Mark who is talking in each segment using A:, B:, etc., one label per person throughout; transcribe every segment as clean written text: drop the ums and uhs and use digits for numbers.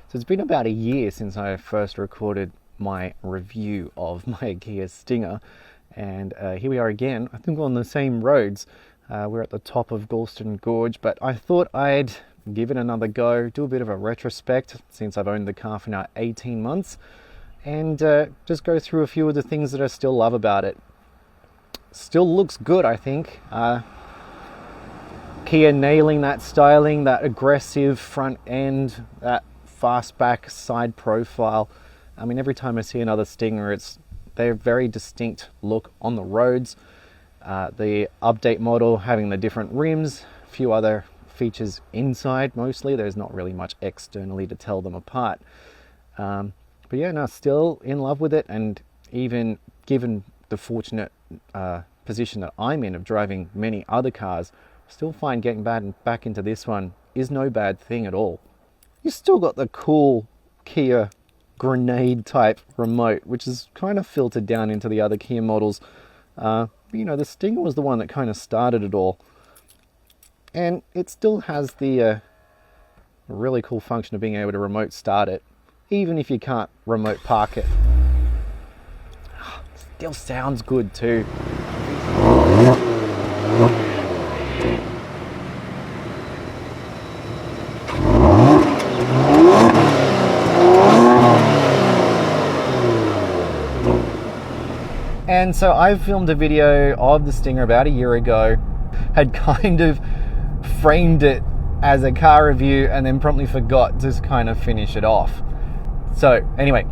A: So it's been about a year since I first recorded my review of my Kia Stinger, and here we are again. I think we're on the same roads. We're at the top of Galston Gorge, but I thought I'd give it another go, do a bit of a retrospect since I've owned the car for now 18 months, and just go through a few of the things that I still love about it. Still looks good, I think. Kia nailing that styling, that aggressive front end, that fastback side profile. I mean, every time I see another Stinger, they're a very distinct look on the roads. The update model having the different rims, a few other features inside mostly. There's not really much externally to tell them apart. But yeah, no, still in love with it, and even given the fortunate position that I'm in of driving many other cars, still find getting back into this one is no bad thing at all. You still got the cool Kia grenade type remote, which is kind of filtered down into the other Kia models. The Stinger was the one that kind of started it all. And it still has the really cool function of being able to remote start it, even if you can't remote park it. Still sounds good too. And so I filmed a video of the Stinger about a year ago, had kind of framed it as a car review and then promptly forgot to kind of finish it off. So anyway,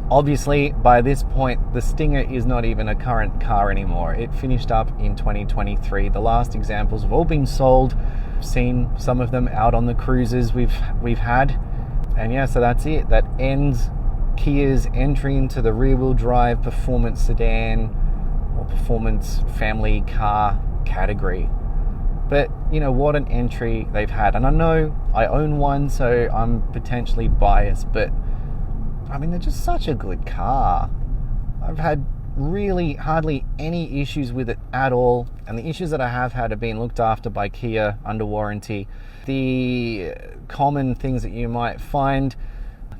A: obviously by this point the Stinger is not even a current car anymore. It finished up in 2023. The last examples have all been sold. Seen some of them out on the cruises we've had. And yeah, so that's it. That ends Kia's entry into the rear-wheel drive performance sedan or performance family car category. But what an entry they've had. And I know I own one, so I'm potentially biased, but I mean, they're just such a good car. I've had really hardly any issues with it at all, and the issues that I have had been looked after by Kia under warranty. The common things that you might find,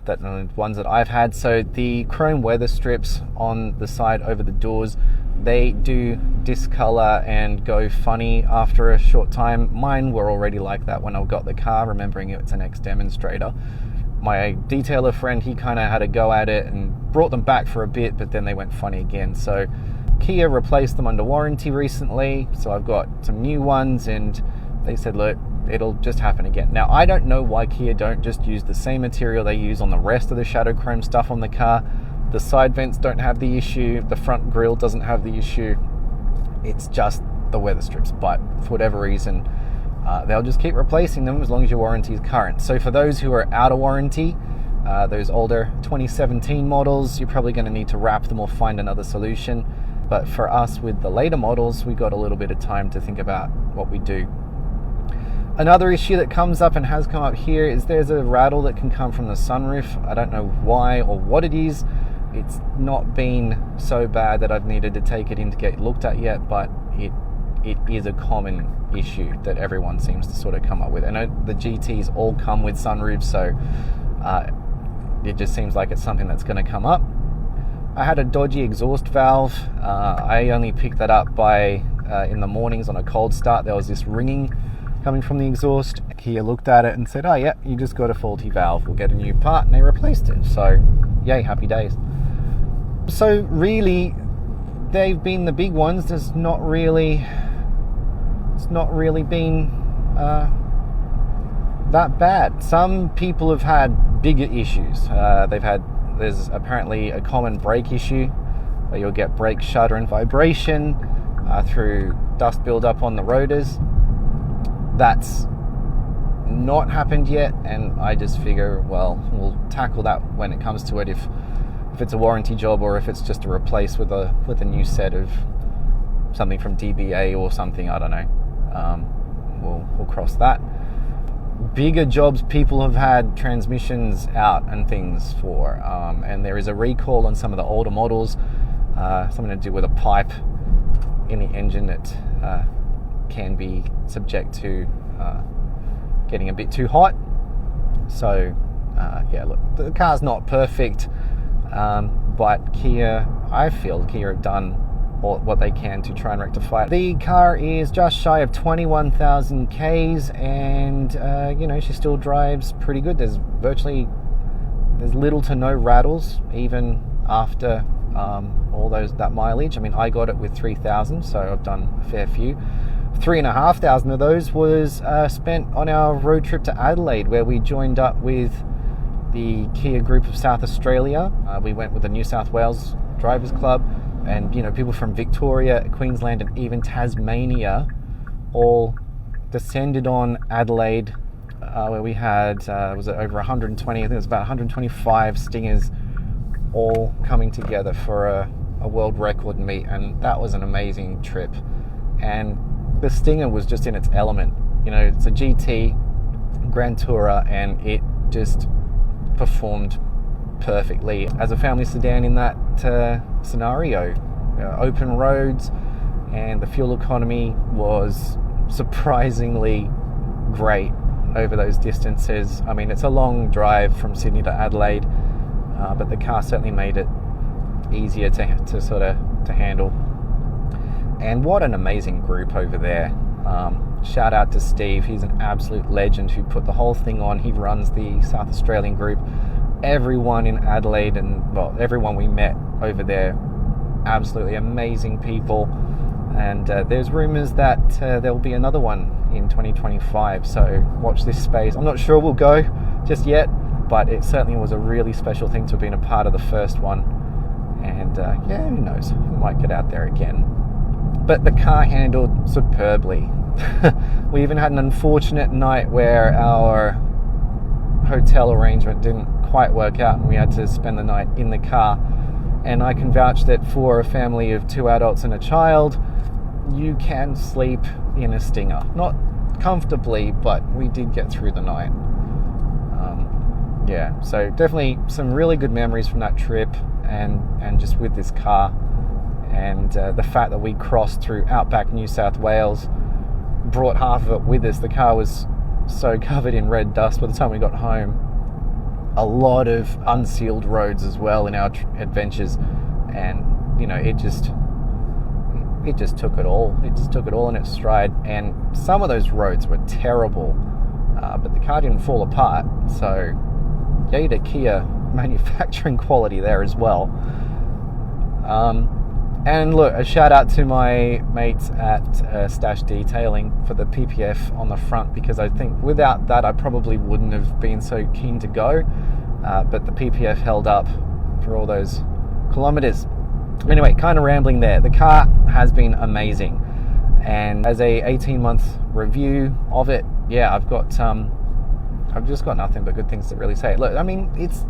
A: that the ones that I've had, so the chrome weather strips on the side over the doors, they do discolor and go funny after a short time. Mine were already like that when I got the car, remembering it's an ex-demonstrator. My detailer friend, he kind of had a go at it and brought them back for a bit, but then they went funny again. So Kia replaced them under warranty recently, so I've got some new ones, and they said, look, it'll just happen again. Now, I don't know why Kia don't just use the same material they use on the rest of the shadow chrome stuff on the car. The side vents don't have the issue, the front grille doesn't have the issue. It's just the weather strips, but for whatever reason, they'll just keep replacing them as long as your warranty is current. So for those who are out of warranty, those older 2017 models, you're probably going to need to wrap them or find another solution. But for us with the later models, we got a little bit of time to think about what we do. Another issue that comes up and has come up here is there's a rattle that can come from the sunroof. I don't know why or what it is. It's not been so bad that I've needed to take it in to get looked at yet, but it is a common issue that everyone seems to sort of come up with. I know the GTs all come with sunroofs, so it just seems like it's something that's going to come up. I had a dodgy exhaust valve. I only picked that up in the mornings on a cold start. There was this ringing coming from the exhaust. Kia looked at it and said, oh yeah, you just got a faulty valve, we'll get a new part, and they replaced it. So yay, happy days. So really, they've been the big ones. It's not really been that bad. Some people have had bigger issues. There's apparently a common brake issue where you'll get brake shudder and vibration through dust buildup on the rotors. That's not happened yet, and I just figure, well, we'll tackle that when it comes to it, if it's a warranty job or if it's just a replace with a new set of something from DBA or something, I don't know. We'll cross that. Bigger jobs, people have had transmissions out and things for, and there is a recall on some of the older models, something to do with a pipe in the engine that can be subject to getting a bit too hot. So Yeah, look, the car's not perfect, but Kia, I feel Kia have done what they can to try and rectify it. The car is just shy of 21,000 Ks, and you know, she still drives pretty good. There's little to no rattles even after all that mileage. I mean, I got it with 3,000, so I've done a fair few. 3,500 of those was spent on our road trip to Adelaide, where we joined up with the Kia group of South Australia. We went with the New South Wales Drivers Club, and you know, people from Victoria, Queensland, and even Tasmania all descended on Adelaide, where we had was it over 120? I think it was about 125 Stingers all coming together for a world record meet, and that was an amazing trip. And the Stinger was just in its element. You know, it's a GT Grand Tourer, and it just performed perfectly as a family sedan in that scenario. Open roads, and the fuel economy was surprisingly great over those distances. I mean, it's a long drive from Sydney to Adelaide, but the car certainly made it easier to handle. And what an amazing group over there. Shout out to Steve. He's an absolute legend who put the whole thing on. He runs the South Australian group. Everyone in Adelaide, and well, everyone we met over there, absolutely amazing people. And there's rumours that there will be another one in 2025, so watch this space. I'm not sure we'll go just yet, but it certainly was a really special thing to have been a part of the first one. And yeah, who knows, we might get out there again. But the car handled superbly. We even had an unfortunate night where our hotel arrangement didn't quite work out, and we had to spend the night in the car. And I can vouch that for a family of 2 adults and a child, you can sleep in a Stinger. Not comfortably, but we did get through the night. Yeah, so definitely some really good memories from that trip, and just with this car. And the fact that we crossed through outback New South Wales, brought half of it with us. The car was so covered in red dust by the time we got home. A lot of unsealed roads as well in our adventures, and you know, it just took it all. It just took it all in its stride. And some of those roads were terrible, but the car didn't fall apart. So, yay to Kia manufacturing quality there as well. And look, a shout out to my mates at Stash Detailing for the PPF on the front, because I think without that I probably wouldn't have been so keen to go, but the PPF held up for all those kilometers. Anyway, kind of rambling there. The car has been amazing, and as a 18-month review of it, yeah, I've just got nothing but good things to really say. Look, I mean, it's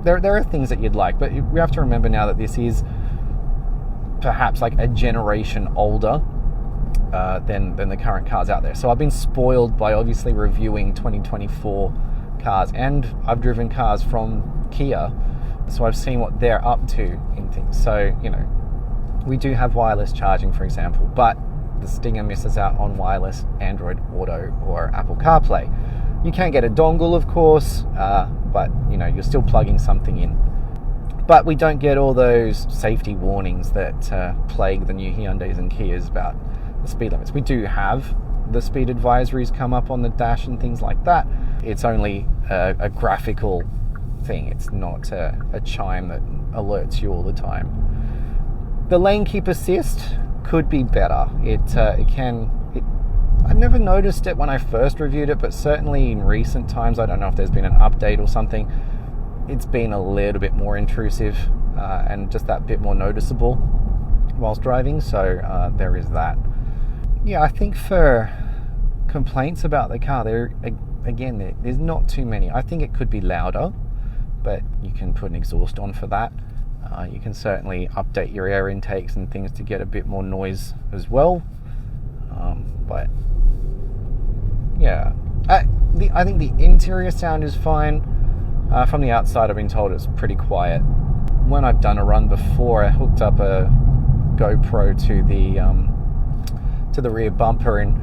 A: there are things that you'd like, but we have to remember now that this is perhaps like a generation older than the current cars out there. So I've been spoiled by obviously reviewing 2024 cars, and I've driven cars from Kia, so I've seen what they're up to in things. So, you know, we do have wireless charging, for example, but the Stinger misses out on wireless Android Auto or Apple CarPlay. You can get a dongle, of course, but you know, you're still plugging something in. But we don't get all those safety warnings that plague the new Hyundais and Kias about the speed limits. We do have the speed advisories come up on the dash and things like that. It's only a graphical thing. It's not a chime that alerts you all the time. The lane keep assist could be better. I never noticed it when I first reviewed it, but certainly in recent times, I don't know if there's been an update or something, it's been a little bit more intrusive and just that bit more noticeable whilst driving, so there is that. Yeah, I think for complaints about the car, there's not too many. I think it could be louder, but you can put an exhaust on for that. You can certainly update your air intakes and things to get a bit more noise as well. But yeah, I think the interior sound is fine. From the outside, I've been told it's pretty quiet. When I've done a run before, I hooked up a GoPro to the rear bumper, and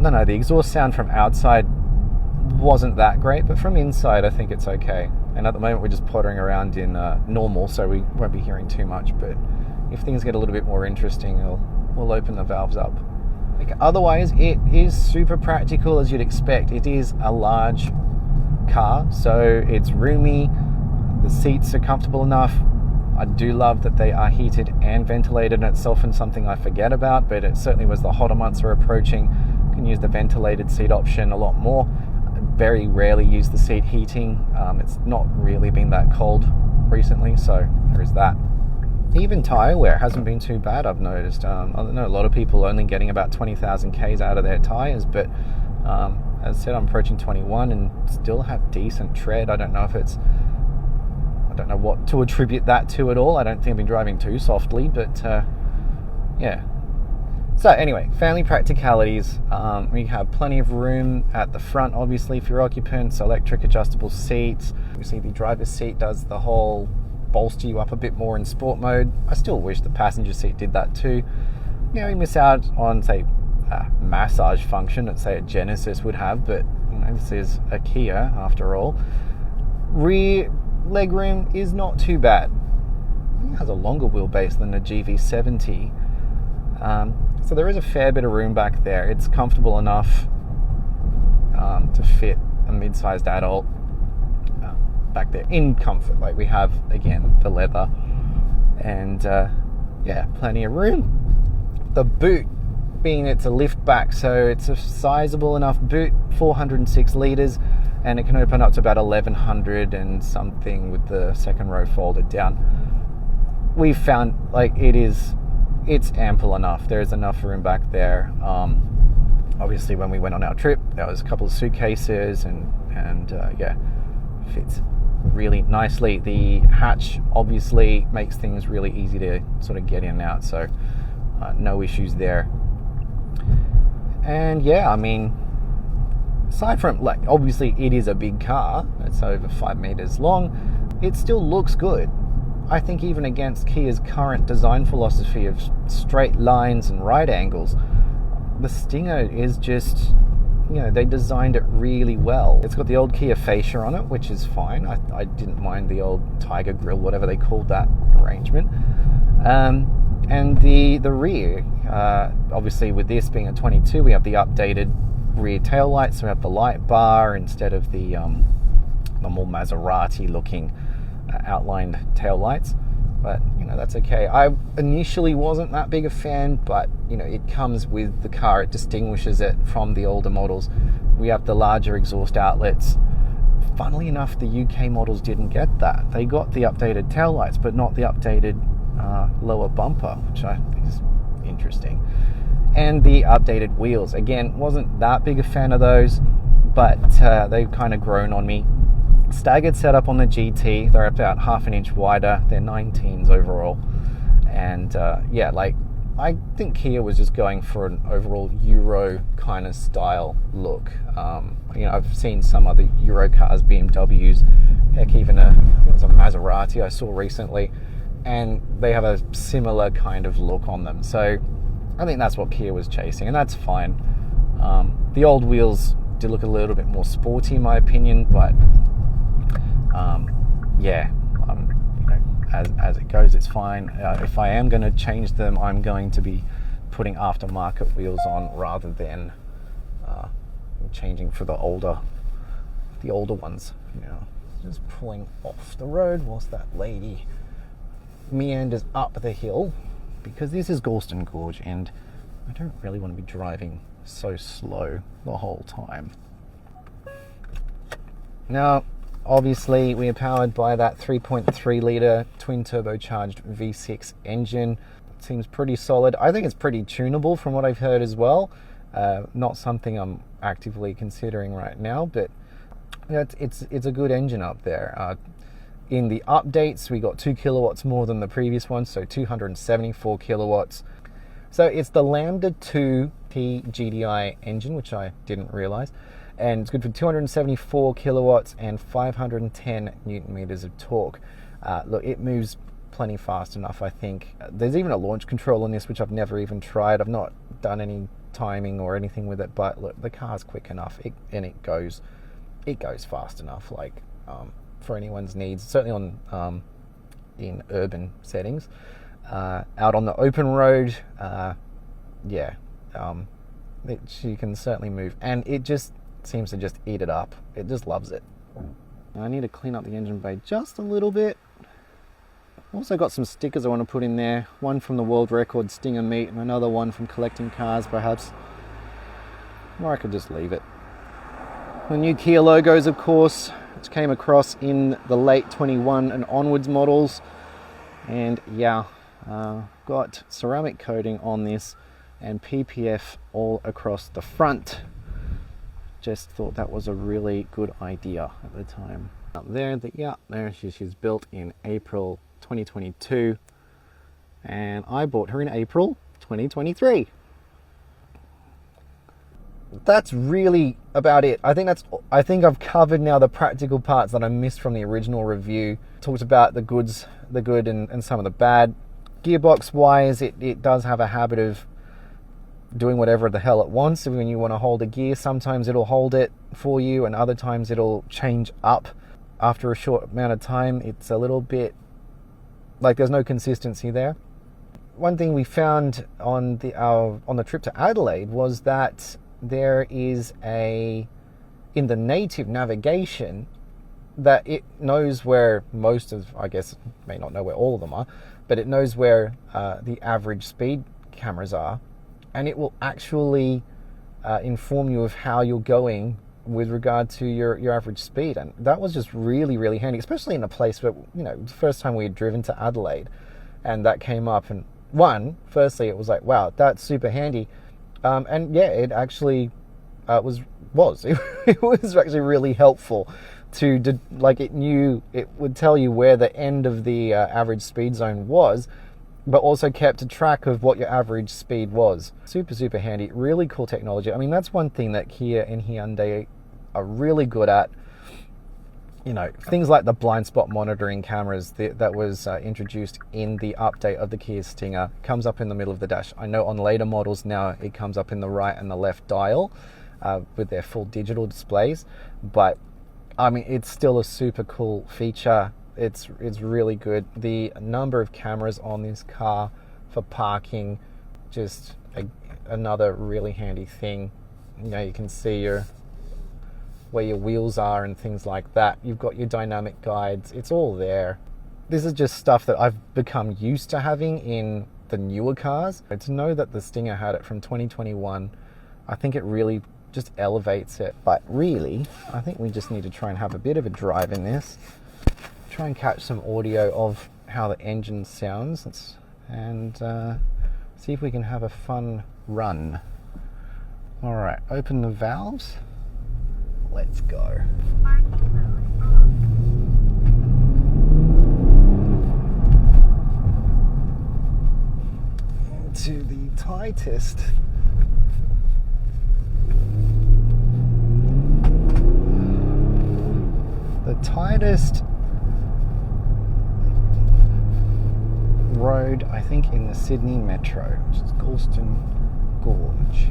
A: the exhaust sound from outside wasn't that great, but from inside I think it's okay. And at the moment we're just pottering around in normal, so we won't be hearing too much, but if things get a little bit more interesting, we'll open the valves up. Otherwise, it is super practical as you'd expect. It is a large car, so it's roomy, the seats are comfortable enough. I do love that they are heated and ventilated, and it's often something I forget about, but it certainly was the hotter months are approaching. You can use the ventilated seat option a lot more. I very rarely use the seat heating. It's not really been that cold recently, so there is that. Even tyre wear hasn't been too bad, I've noticed. I know a lot of people only getting about 20,000 Ks out of their tyres, but as I said, I'm approaching 21 and still have decent tread. I don't know what to attribute that to at all. I don't think I've been driving too softly, but yeah. So anyway, family practicalities. We have plenty of room at the front, obviously, for your occupants, electric adjustable seats. Obviously, the driver's seat does the whole bolster you up a bit more in sport mode. I still wish the passenger seat did that too. You know, you miss out on, say, a massage function that, say, a Genesis would have, but you know, this is a Kia after all. Rear legroom is not too bad. It has a longer wheelbase than the GV70, so there is a fair bit of room back there. It's comfortable enough to fit a mid-sized adult back there in comfort. Like we have, again, the leather, and yeah, plenty of room. The boot, being it's a lift back, so it's a sizable enough boot, 406 litres, and it can open up to about 1100 and something with the second row folded down. We've found like it's ample enough. There's enough room back there. Obviously when we went on our trip, there was a couple of suitcases and yeah, fits really nicely. The hatch obviously makes things really easy to sort of get in and out, so no issues there. And yeah, I mean, aside from, like, obviously it is a big car, it's over 5 meters long, it still looks good. I think even against Kia's current design philosophy of straight lines and right angles, the Stinger is just, you know, they designed it really well. It's got the old Kia fascia on it, which is fine. I didn't mind the old Tiger Grill, whatever they called that arrangement. And the rear, obviously with this being a 22, we have the updated rear tail lights, so we have the light bar instead of the more Maserati looking outlined tail lights. But you know, that's okay. I initially wasn't that big a fan, but you know, it comes with the car. It distinguishes it from the older models. We have the larger exhaust outlets. Funnily enough, the UK models didn't get that. They got the updated tail lights, but not the updated lower bumper, which I think is interesting. And the updated wheels, again, wasn't that big a fan of those, but they've kind of grown on me. Staggered setup on the GT, they're about half an inch wider, they're 19s overall, and yeah, like, I think Kia was just going for an overall Euro kind of style look. You know, I've seen some other Euro cars, BMWs, heck, even I think it was a Maserati I saw recently, and they have a similar kind of look on them, so I think that's what Kia was chasing, and that's fine. The old wheels do look a little bit more sporty in my opinion, but yeah, you know, as it goes, it's fine. If I am going to change them, I'm going to be putting aftermarket wheels on rather than changing for the older ones. You know, just pulling off the road whilst that lady meanders up the hill, because this is Galston Gorge, and I don't really want to be driving so slow the whole time. Now, obviously, we are powered by that 3.3 litre twin turbocharged V6 engine. It seems pretty solid. I think it's pretty tunable from what I've heard as well. Not something I'm actively considering right now, but you know, it's a good engine up there. In the updates, we got 2 kilowatts more than the previous one, so 274 kilowatts. So it's the Lambda 2 GDI engine, which I didn't realize. And it's good for 274 kilowatts and 510 newton meters of torque. Look, it moves plenty fast enough, I think. There's even a launch control on this, which I've never even tried. I've not done any timing or anything with it, but look, the car's quick enough, and it goes. it goes fast enough, like for anyone's needs, certainly on in urban settings. Out on the open road, she can certainly move, and it just seems to just eat it up. It just loves it. I need to clean up the engine bay just a little bit. Also got some stickers I want to put in there. One from the world record Stinger meet, and another one from collecting cars perhaps. Or I could just leave it. The new Kia logos, of course, which came across in the late 21 and onwards models. And got ceramic coating on this and PPF all across the front. Just thought that was a really good idea at the time. Up there, she's built in April 2022, and I bought her in April 2023. That's really about it. I think I've covered now the practical parts that I missed from the original review. Talked about the good and some of the bad. Gearbox wise, it does have a habit of doing whatever the hell it wants. When you want to hold a gear, sometimes it'll hold it for you, and other times it'll change up after a short amount of time. It's a little bit like there's no consistency there. One thing we found on the trip to Adelaide was that there is in the native navigation, that it knows where most of, I guess, may not know where all of them are, but it knows where the average speed cameras are, and it will actually inform you of how you're going with regard to your average speed. And that was just really, really handy, especially in a place where, the first time we had driven to Adelaide and that came up. And firstly, it was like, wow, that's super handy. It actually it was actually really helpful it would tell you where the end of the average speed zone was, but also kept a track of what your average speed was. Super, super handy. Really cool technology. I mean, that's one thing that Kia and Hyundai are really good at. Things like the blind spot monitoring cameras that was introduced in the update of the Kia Stinger comes up in the middle of the dash. I know on later models now it comes up in the right and the left dial with their full digital displays, but I mean, it's still a super cool feature. It's really good. The number of cameras on this car for parking, just another really handy thing. You can see where your wheels are and things like that. You've got your dynamic guides. It's all there. This is just stuff that I've become used to having in the newer cars. To know that the Stinger had it from 2021, I think it really just elevates it. But really, I think we just need to try and have a bit of a drive in this. Try and catch some audio of how the engine sounds and see if we can have a fun run. All right, open the valves. Let's go. Into the tightest. The tightest road, I think, in the Sydney Metro, which is Galston Gorge.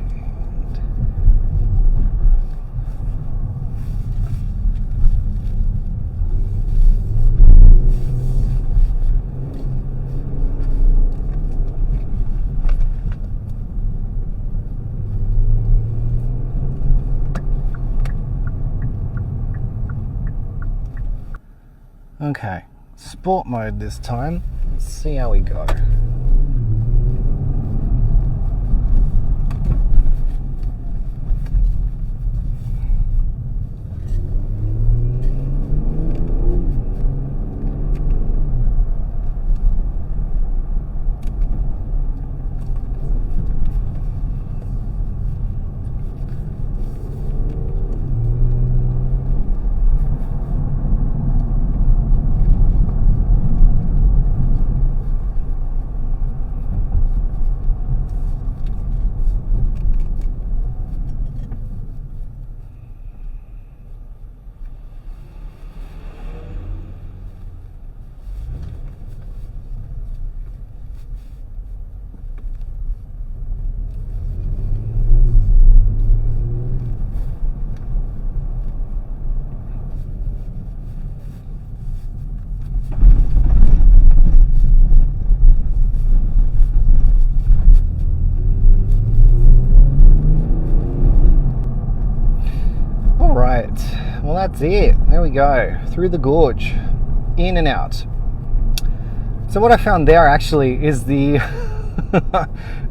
A: Okay, sport mode this time. Let's see how we go. that's it. There we go. Through the gorge, in and out. So what I found there actually is the,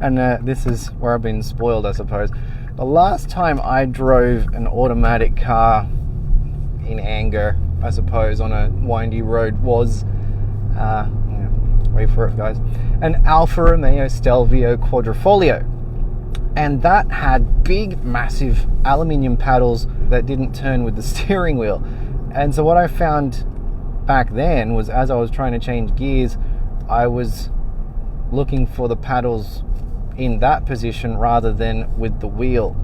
A: and this is where I've been spoiled, I suppose. The last time I drove an automatic car in anger, I suppose, on a windy road was, wait for it guys, an Alfa Romeo Stelvio Quadrifoglio. And that had big, massive aluminium paddles that didn't turn with the steering wheel. And so what I found back then was, as I was trying to change gears, I was looking for the paddles in that position rather than with the wheel.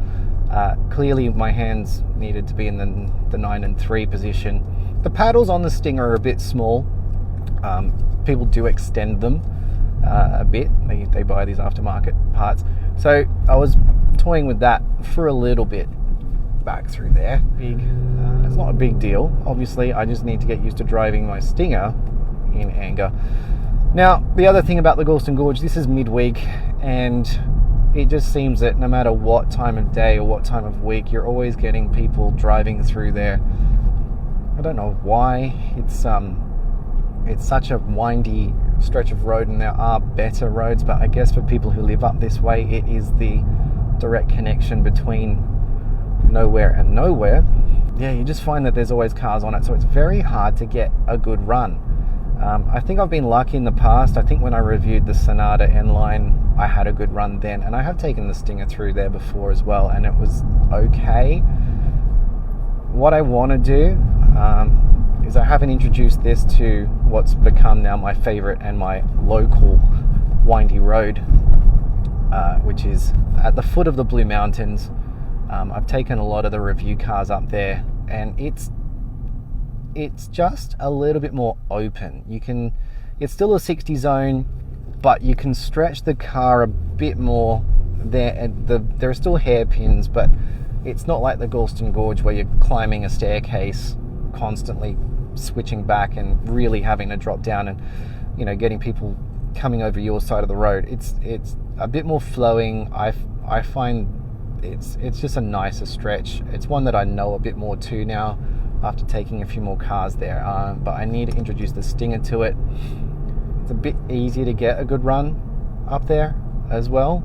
A: Clearly my hands needed to be in the 9 and 3 position. The paddles on the Stinger are a bit small. People do extend them a bit. They buy these aftermarket parts. So I was toying with that for a little bit back through there. It's not a big deal. Obviously, I just need to get used to driving my Stinger in anger. Now, the other thing about the Galston Gorge, this is midweek, and it just seems that no matter what time of day or what time of week, you're always getting people driving through there. I don't know why. It's such a windy stretch of road, and there are better roads, but I guess for people who live up this way, it is the direct connection between nowhere and nowhere. Yeah, you just find that there's always cars on it, so it's very hard to get a good run. I think I've been lucky in the past. I think when I reviewed the Sonata N-Line, I had a good run then, and I have taken the Stinger through there before as well, and it was okay. What I want to do is I haven't introduced this to what's become now my favorite and my local windy road, which is at the foot of the Blue Mountains. I've taken a lot of the review cars up there, and it's just a little bit more open. It's still a 60 zone, but you can stretch the car a bit more there. There are still hairpins, but it's not like the Galston Gorge where you're climbing a staircase constantly, switching back and really having to drop down and getting people coming over your side of the road. It's a bit more flowing. I find it's just a nicer stretch. It's one that I know a bit more too now after taking a few more cars there, but I need to introduce the Stinger to it. It's a bit easier to get a good run up there as well.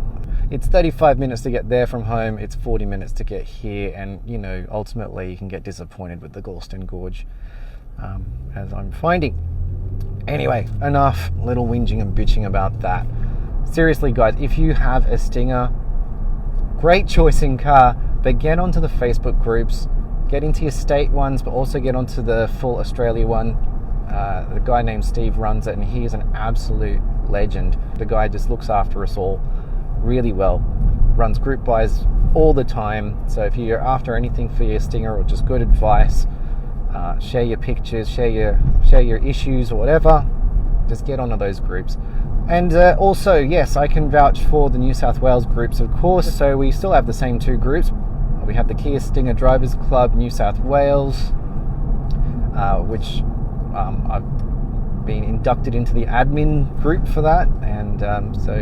A: It's 35 minutes to get there from home, it's 40 minutes to get here, and ultimately you can get disappointed with the Galston Gorge, as I'm finding. Anyway, enough little whinging and bitching about that. Seriously guys, if you have a Stinger, great choice in car, but get onto the Facebook groups, get into your state ones, but also get onto the full Australia one. The guy named Steve runs it, and he is an absolute legend. The guy just looks after us all really well, runs group buys all the time. So if you're after anything for your Stinger or just good advice, share your pictures, share your issues or whatever, just get onto those groups. And also, yes, I can vouch for the New South Wales groups, of course. So we still have the same two groups. We have the Kia Stinger Drivers Club New South Wales, which I've been inducted into the admin group for that, and so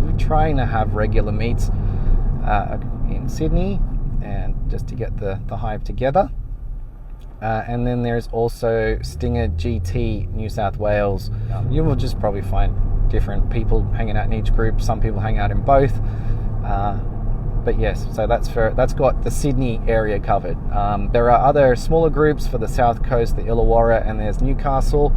A: we're trying to have regular meets in Sydney, and just to get the hive together. And then there's also Stinger GT New South Wales. You will just probably find different people hanging out in each group. Some people hang out in both. But yes, so that's got the Sydney area covered. There are other smaller groups for the South Coast, the Illawarra, and there's Newcastle.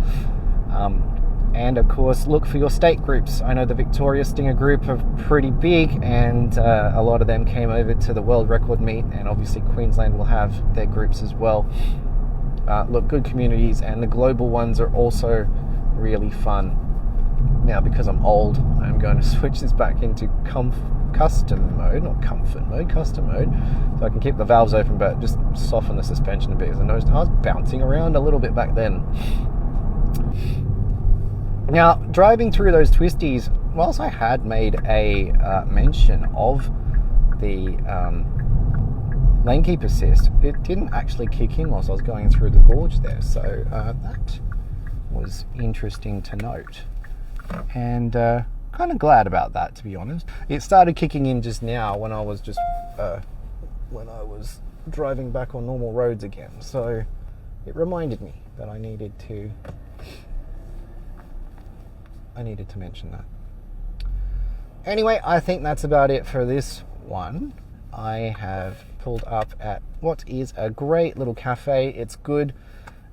A: And of course, look for your state groups. I know the Victoria Stinger group are pretty big, and a lot of them came over to the World Record Meet, and obviously Queensland will have their groups as well. Look, good communities, and the global ones are also really fun. Now, because I'm old, I'm going to switch this back into custom mode, not comfort mode, custom mode, so I can keep the valves open but just soften the suspension a bit, because I noticed I was bouncing around a little bit back then. Now, driving through those twisties, whilst I had made a mention of the lane keep assist, it didn't actually kick in whilst I was going through the gorge there, so that was interesting to note, and kind of glad about that, to be honest. It started kicking in just now when I was driving back on normal roads again. So it reminded me that I needed to mention that. Anyway, I think that's about it for this one. I have pulled up at what is a great little cafe. It's good.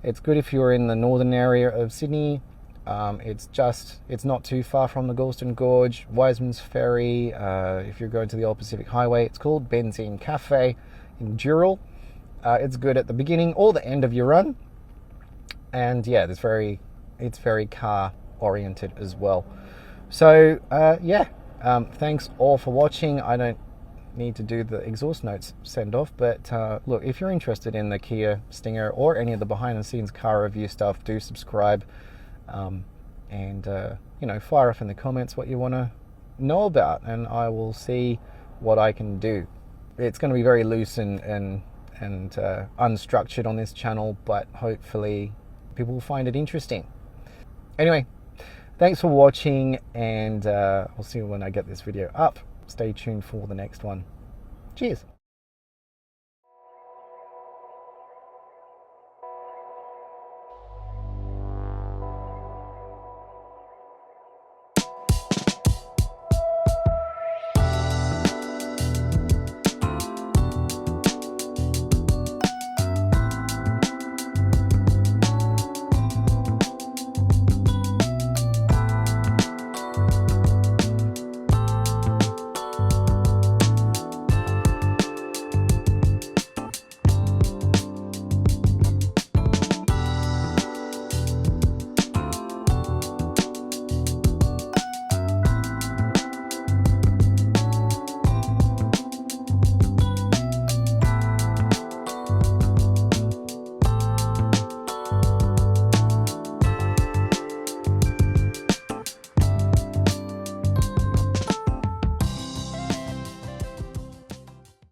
A: It's good if you're in the northern area of Sydney. It's not too far from the Galston Gorge, Wiseman's Ferry. If you're going to the Old Pacific Highway, it's called Benzene Cafe in Dural. It's good at the beginning or the end of your run. And yeah, it's very car oriented as well. So thanks all for watching. I don't need to do the exhaust notes send off, but look, if you're interested in the Kia Stinger or any of the behind the scenes car review stuff, do subscribe, and fire off in the comments what you want to know about, and I will see what I can do. It's going to be very loose and unstructured on this channel, but hopefully people will find it interesting. Anyway, thanks for watching, and I'll see you when I get this video up. Stay tuned for the next one. Cheers.